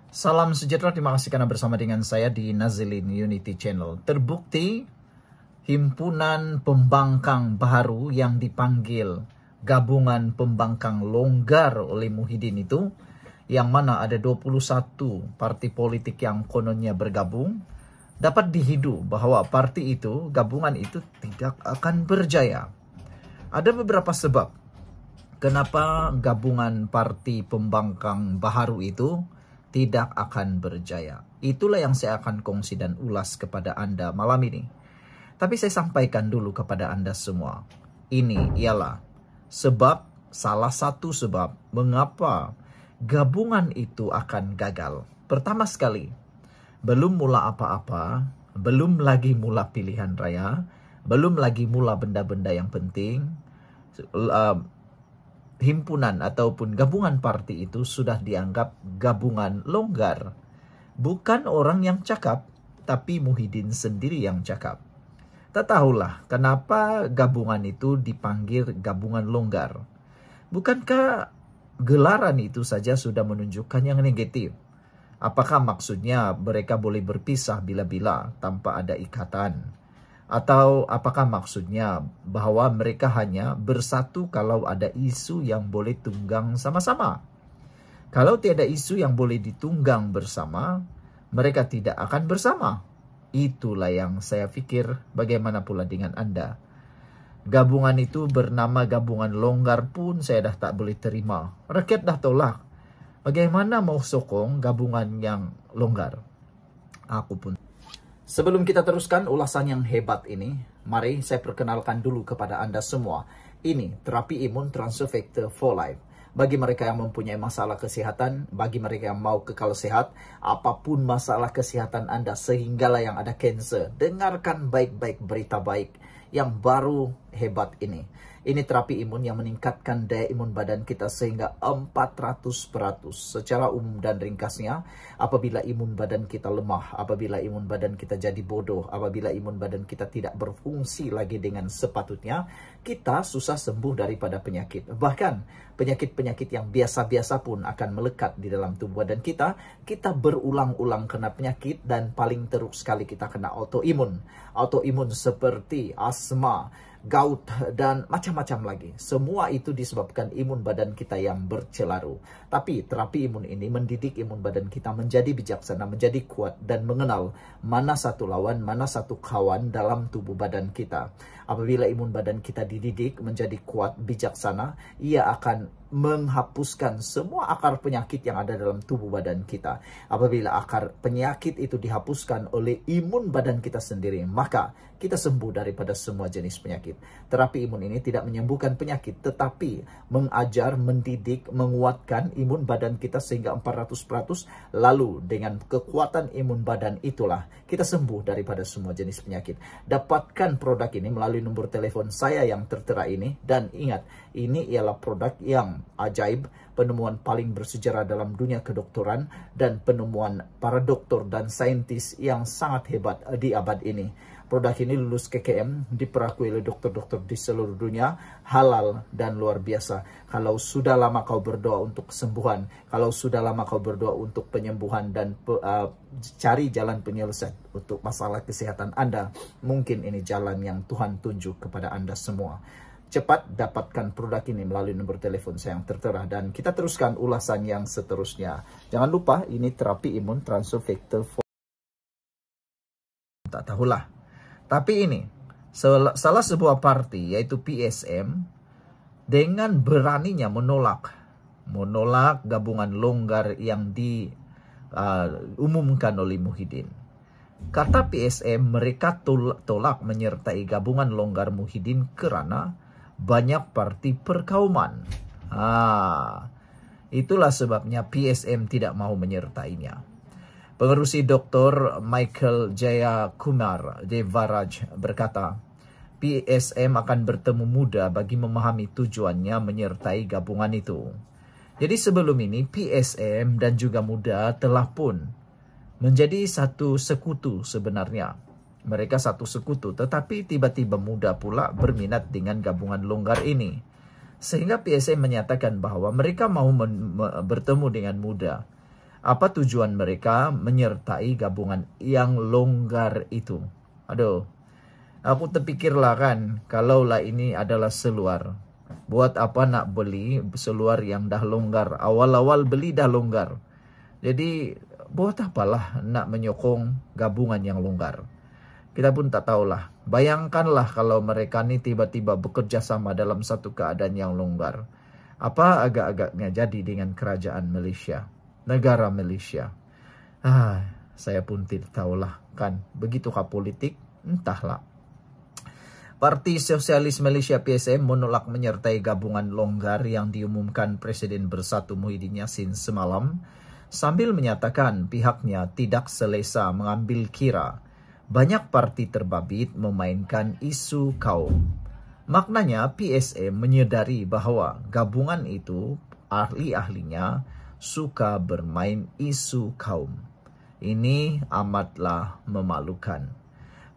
Salam sejahtera, terima kasih karena bersama dengan saya di Nazilin Unity Channel. Terbukti himpunan pembangkang baru yang dipanggil Gabungan Pembangkang Longgar oleh Muhyiddin itu, yang mana ada 21 parti politik yang kononnya bergabung, dapat dihidu bahwa parti itu, gabungan itu tidak akan berjaya. Ada beberapa sebab kenapa gabungan parti pembangkang baru itu tidak akan berjaya. Itulah yang saya akan kongsi dan ulas kepada Anda malam ini. Tapi saya sampaikan dulu kepada Anda semua. Ini ialah salah satu sebab mengapa gabungan itu akan gagal. Pertama sekali, belum mula apa-apa, belum lagi mula pilihan raya, belum lagi mula benda-benda yang penting, himpunan ataupun gabungan parti itu sudah dianggap gabungan longgar. Bukan orang yang cakap, tapi Muhyiddin sendiri yang cakap. Tak tahulah kenapa gabungan itu dipanggil gabungan longgar. Bukankah gelaran itu saja sudah menunjukkan yang negatif? Apakah maksudnya mereka boleh berpisah bila-bila tanpa ada ikatan? Atau apakah maksudnya bahwa mereka hanya bersatu kalau ada isu yang boleh tunggang sama-sama? Kalau tiada isu yang boleh ditunggang bersama, mereka tidak akan bersama. Itulah yang saya pikir. Bagaimana pula dengan Anda? Gabungan itu bernama gabungan longgar pun saya dah tak boleh terima. Rakyat dah tolak. Bagaimana mau sokong gabungan yang longgar? Aku pun. Sebelum kita teruskan ulasan yang hebat ini, mari saya perkenalkan dulu kepada Anda semua. Ini terapi imun transfer factor for life. Bagi mereka yang mempunyai masalah kesehatan, bagi mereka yang mau kekal sehat, apapun masalah kesehatan Anda, sehinggalah yang ada kanser, dengarkan baik-baik berita baik yang baru hebat ini. Ini terapi imun yang meningkatkan daya imun badan kita sehingga 400%. Secara umum dan ringkasnya, apabila imun badan kita lemah, apabila imun badan kita jadi bodoh, apabila imun badan kita tidak berfungsi lagi dengan sepatutnya, kita susah sembuh daripada penyakit. Bahkan penyakit-penyakit yang biasa-biasa pun akan melekat di dalam tubuh badan kita. Kita berulang-ulang kena penyakit dan paling teruk sekali kita kena autoimun. Autoimun seperti asma, gout, dan macam-macam lagi. Semua itu disebabkan imun badan kita yang bercelaru. Tapi terapi imun ini mendidik imun badan kita menjadi bijaksana, menjadi kuat, dan mengenal mana satu lawan, mana satu kawan dalam tubuh badan kita. Apabila imun badan kita dididik menjadi kuat, bijaksana, ia akan menghapuskan semua akar penyakit yang ada dalam tubuh badan kita. Apabila akar penyakit itu dihapuskan oleh imun badan kita sendiri, maka kita sembuh daripada semua jenis penyakit. Terapi imun ini tidak menyembuhkan penyakit, tetapi mengajar, mendidik, menguatkan imun badan kita sehingga 400%. Lalu dengan kekuatan imun badan itulah kita sembuh daripada semua jenis penyakit. Dapatkan produk ini melalui nomor telepon saya yang tertera ini. Dan ingat, ini ialah produk yang ajaib, penemuan paling bersejarah dalam dunia kedokteran, dan penemuan para doktor dan saintis yang sangat hebat di abad ini. Produk ini lulus KKM, diperakui oleh dokter-dokter di seluruh dunia, halal dan luar biasa. Kalau sudah lama kau berdoa untuk kesembuhan, kalau sudah lama kau berdoa untuk penyembuhan dan cari jalan penyelesaian untuk masalah kesehatan Anda, mungkin ini jalan yang Tuhan tunjuk kepada Anda semua. Cepat dapatkan produk ini melalui nomor telepon saya yang tertera. Dan kita teruskan ulasan yang seterusnya. Jangan lupa, ini terapi imun transfer factor for... Tak tahulah. Tapi ini, salah sebuah parti yaitu PSM dengan beraninya menolak gabungan longgar yang diumumkan oleh Muhyiddin. Kata PSM, mereka tolak menyertai gabungan longgar Muhyiddin karena banyak parti perkauman. Itulah sebabnya PSM tidak mau menyertainya. Pengerusi Dr. Michael Jaya Kumar Devaraj berkata, PSM akan bertemu muda bagi memahami tujuannya menyertai gabungan itu. Jadi sebelum ini PSM dan juga muda telah pun menjadi satu sekutu sebenarnya. Mereka satu sekutu, tetapi tiba-tiba muda pula berminat dengan gabungan longgar ini. Sehingga PSM menyatakan bahwa mereka mau bertemu dengan muda. Apa tujuan mereka menyertai gabungan yang longgar itu? Aduh, aku terpikirlah kan, kalaulah ini adalah seluar. Buat apa nak beli seluar yang dah longgar? Awal-awal beli dah longgar. Jadi buat apalah nak menyokong gabungan yang longgar? Kita pun tak tahulah. Bayangkanlah kalau mereka ni tiba-tiba bekerja sama dalam satu keadaan yang longgar. Apa agak-agaknya jadi dengan kerajaan Malaysia, negara Malaysia? Saya pun tidak tahulah kan. Begitukah politik? Entahlah. Parti Sosialis Malaysia PSM menolak menyertai gabungan longgar yang diumumkan Presiden Bersatu Muhyiddin Yassin semalam, sambil menyatakan pihaknya tidak selesa mengambil kira banyak parti terbabit memainkan isu kaum. Maknanya PSM menyedari bahwa gabungan itu ahli-ahlinya suka bermain isu kaum. Ini amatlah memalukan.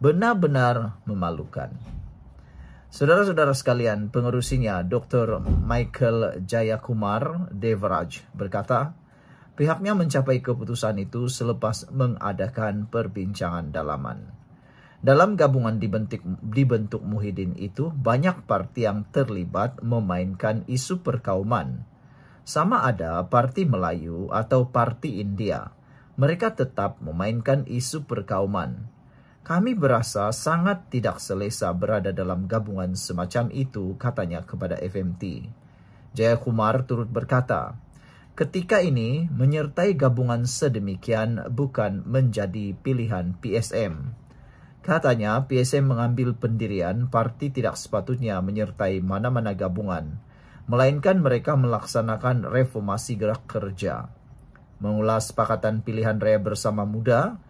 Benar-benar memalukan. Saudara-saudara sekalian, pengerusinya Dr. Michael Jayakumar Devraj berkata, pihaknya mencapai keputusan itu selepas mengadakan perbincangan dalaman. Dalam gabungan dibentuk Muhyiddin itu, banyak parti yang terlibat memainkan isu perkauman. Sama ada parti Melayu atau parti India, mereka tetap memainkan isu perkauman. Kami berasa sangat tidak selesa berada dalam gabungan semacam itu, katanya kepada FMT. Jayakumar turut berkata, ketika ini menyertai gabungan sedemikian bukan menjadi pilihan PSM. Katanya PSM mengambil pendirian parti tidak sepatutnya menyertai mana-mana gabungan, melainkan mereka melaksanakan reformasi gerak kerja. Mengulas sepakatan pilihan raya bersama muda,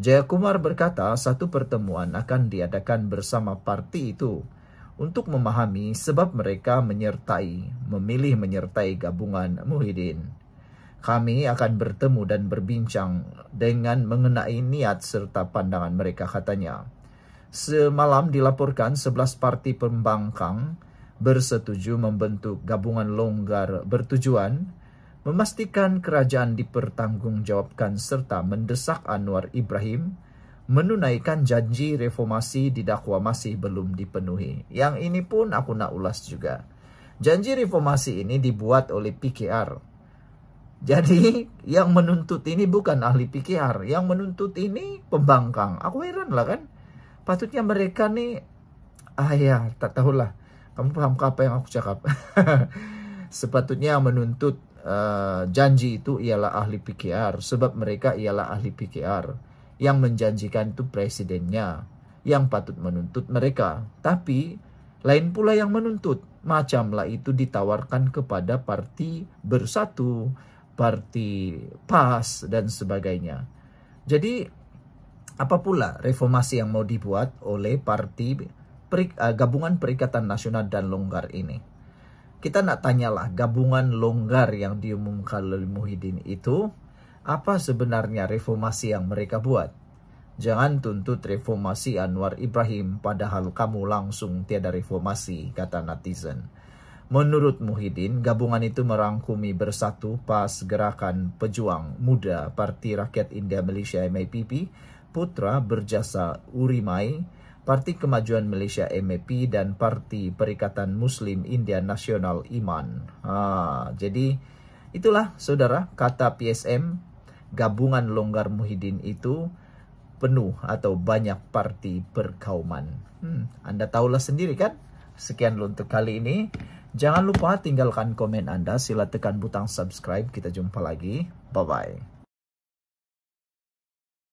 Jayakumar berkata satu pertemuan akan diadakan bersama parti itu untuk memahami sebab mereka memilih menyertai gabungan Muhyiddin. Kami akan bertemu dan berbincang dengan mengenai niat serta pandangan mereka, katanya. Semalam dilaporkan 11 parti pembangkang bersetuju membentuk gabungan longgar bertujuan memastikan kerajaan dipertanggungjawabkan serta mendesak Anwar Ibrahim menunaikan janji reformasi didakwa masih belum dipenuhi. Yang ini pun aku nak ulas juga. Janji reformasi ini dibuat oleh PKR. Jadi yang menuntut ini bukan ahli PKR, yang menuntut ini pembangkang. Aku heran lah kan. Patutnya mereka nih, tak tahulah. Kamu paham ke apa yang aku cakap? Sepatutnya menuntut janji itu ialah ahli PKR, sebab mereka ialah ahli PKR. Yang menjanjikan itu presidennya, yang patut menuntut mereka. Tapi lain pula yang menuntut. Macamlah itu ditawarkan kepada parti Bersatu, parti PAS dan sebagainya. Jadi apa pula reformasi yang mau dibuat oleh parti gabungan Perikatan Nasional dan Longgar ini? Kita nak tanyalah, gabungan longgar yang diumumkan oleh Muhyiddin itu, apa sebenarnya reformasi yang mereka buat? Jangan tuntut reformasi Anwar Ibrahim padahal kamu langsung tiada reformasi, kata netizen. Menurut Muhyiddin, gabungan itu merangkumi Bersatu, PAS, Gerakan Pejuang Muda, Parti Rakyat India Malaysia MIPP, Putra Berjasa Urimai, Parti Kemajuan Malaysia MAP, dan Parti Perikatan Muslim India Nasional Iman. Jadi itulah saudara, kata PSM, gabungan longgar Muhyiddin itu penuh atau banyak parti perkauman. Anda tahulah sendiri kan? Sekian dulu untuk kali ini. Jangan lupa tinggalkan komen Anda, sila tekan butang subscribe. Kita jumpa lagi. Bye-bye.